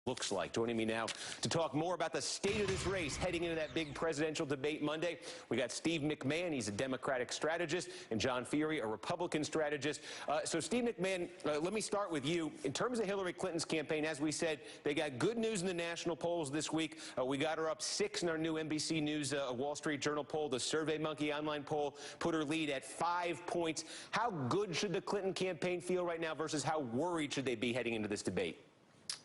looks like. Joining me now to talk more about the state of this race heading into that big presidential debate Monday, we got Steve McMahon. He's a Democratic strategist, and John Feehery, a Republican strategist. So Steve McMahon, let me start with you. In terms of Hillary Clinton's campaign, as we said, they got good news in the national polls this week. We got her up 6 in our new NBC News Wall Street Journal poll. The SurveyMonkey online poll put her lead at 5 points. How good should the Clinton campaign feel right now versus how worried should they be heading into this debate?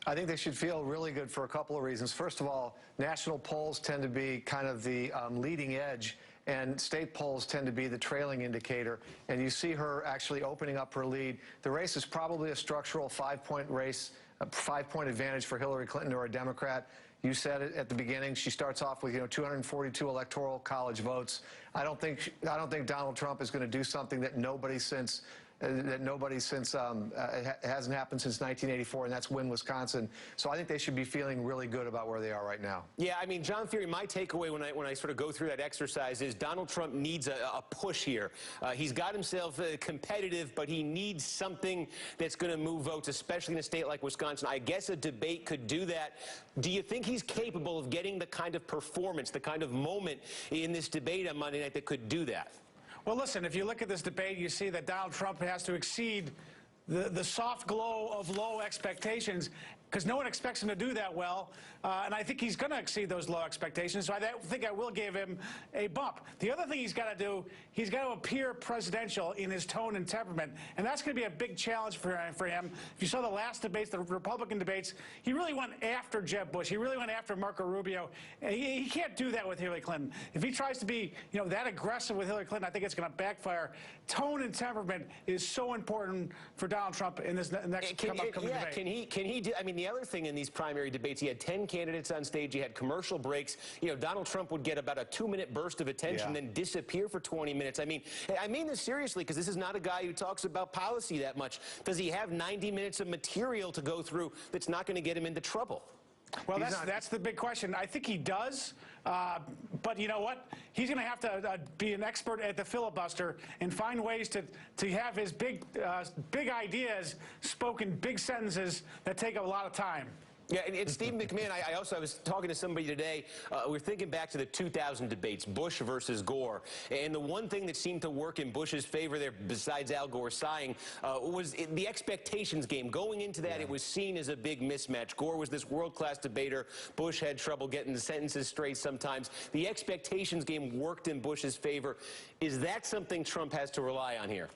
I think they should feel really good for a couple of reasons. First of all, national polls tend to be kind of the leading edge, and state polls tend to be the trailing indicator. And you see her actually opening up her lead. The race is probably a structural 5-point race, a 5-point advantage for Hillary Clinton or a Democrat. You said it at the beginning. She starts off with 242 electoral college votes. I don't think Donald Trump is going to do something that nobody since hasn't happened since 1984, and that's win Wisconsin. So I think they should be feeling really good about where they are right now. Yeah, I mean, John Feehery, my takeaway when I sort of go through that exercise is Donald Trump needs a push here. He's got himself competitive, but he needs something that's going to move votes, especially in a state like Wisconsin. I guess a debate could do that. Do you think he's capable of getting the kind of performance, the kind of moment in this debate on Monday night that could do that? Well, listen, if you look at this debate, you see that Donald Trump has to exceed the soft glow of low expectations, because no one expects him to do that well, and I think he's going to exceed those low expectations, so I think I will give him a bump. The other thing he's got to do, he's got to appear presidential in his tone and temperament, and that's going to be a big challenge for him. If you saw the last debates, the Republican debates, he really went after Jeb Bush. He really went after Marco Rubio. He can't do that with Hillary Clinton. If he tries to be, that aggressive with Hillary Clinton, I think it's going to backfire. Tone and temperament is so important for Donald Trump in this next upcoming debate. Can he do? I mean, the other thing in these primary debates, he had 10 candidates on stage. He had commercial breaks. Donald Trump would get about a 2-minute burst of attention, then disappear for 20 minutes. I mean this seriously, because this is not a guy who talks about policy that much. Does he have 90 minutes of material to go through that's not going to get him into trouble? Well, that's the big question. I think he does, but you know what? He's going to have to be an expert at the filibuster and find ways to have his big ideas spoken, big sentences that take a lot of time. Yeah, and Steve McMahon, I was talking to somebody today. We're thinking back to the 2000 debates, Bush versus Gore. And the one thing that seemed to work in Bush's favor there, besides Al Gore sighing, was the expectations game. Going into that, it was seen as a big mismatch. Gore was this world-class debater. Bush had trouble getting the sentences straight sometimes. The expectations game worked in Bush's favor. Is that something Trump has to rely on here?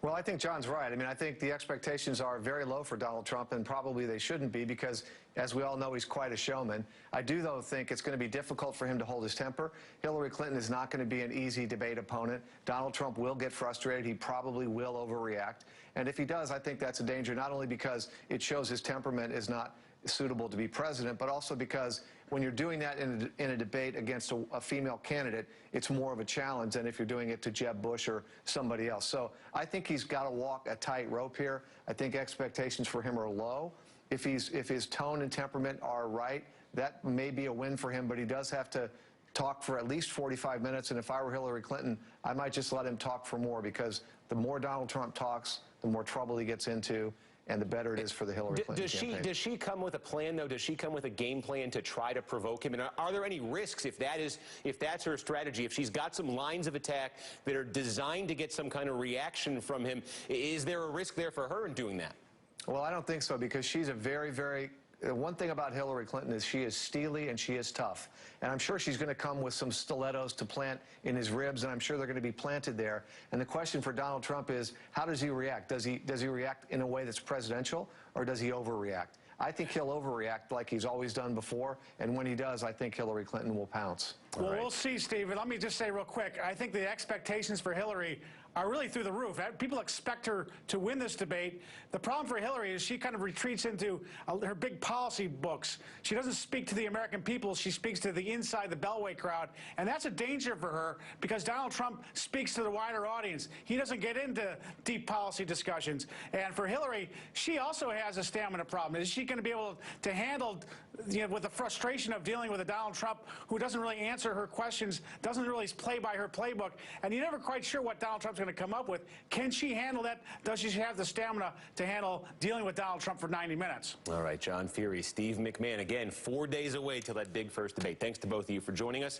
Well, I think John's right. I mean, I think the expectations are very low for Donald Trump, and probably they shouldn't be because, as we all know, he's quite a showman. I do, though, think it's going to be difficult for him to hold his temper. Hillary Clinton is not going to be an easy debate opponent. Donald Trump will get frustrated. He probably will overreact. And if he does, I think that's a danger, not only because it shows his temperament is not suitable to be president, but also because when you're doing that in a debate against a female candidate, it's more of a challenge than if you're doing it to Jeb Bush or somebody else. So I think he's got to walk a tight rope here. I think expectations for him are low. If his tone and temperament are right, that may be a win for him, but he does have to talk for at least 45 minutes, and if I were Hillary Clinton, I might just let him talk for more, because the more Donald Trump talks, the more trouble he gets into, and the better it is for the Hillary Clinton campaign. Does she come with a plan, though? Does she come with a game plan to try to provoke him? And are there any risks if that's her strategy? If she's got some lines of attack that are designed to get some kind of reaction from him, is there a risk there for her in doing that? Well, I don't think so, because she's a very, very... One thing about Hillary Clinton is she is steely and she is tough. And I'm sure she's going to come with some stilettos to plant in his ribs, and I'm sure they're going to be planted there. And the question for Donald Trump is, how does he react? Does he react in a way that's presidential, or does he overreact? I think he'll overreact like he's always done before, and when he does, I think Hillary Clinton will pounce. Well, we'll see, Steve. Let me just say real quick, I think the expectations for Hillary are really through the roof. People expect her to win this debate. The problem for Hillary is she kind of retreats into her big policy books. She doesn't speak to the American people. She speaks to the inside the Beltway crowd, and that's a danger for her because Donald Trump speaks to the wider audience. He doesn't get into deep policy discussions. And for Hillary, she also has a stamina problem. Is she going to be able to handle, with the frustration of dealing with a Donald Trump who doesn't really answer her questions, doesn't really play by her playbook, and you're never quite sure what Donald Trump's going going to come up with. Can she handle that? Does she have the stamina to handle dealing with Donald Trump for 90 minutes? All right, John Feehery, Steve McMahon, again, 4 days away till that big first debate. Thanks to both of you for joining us.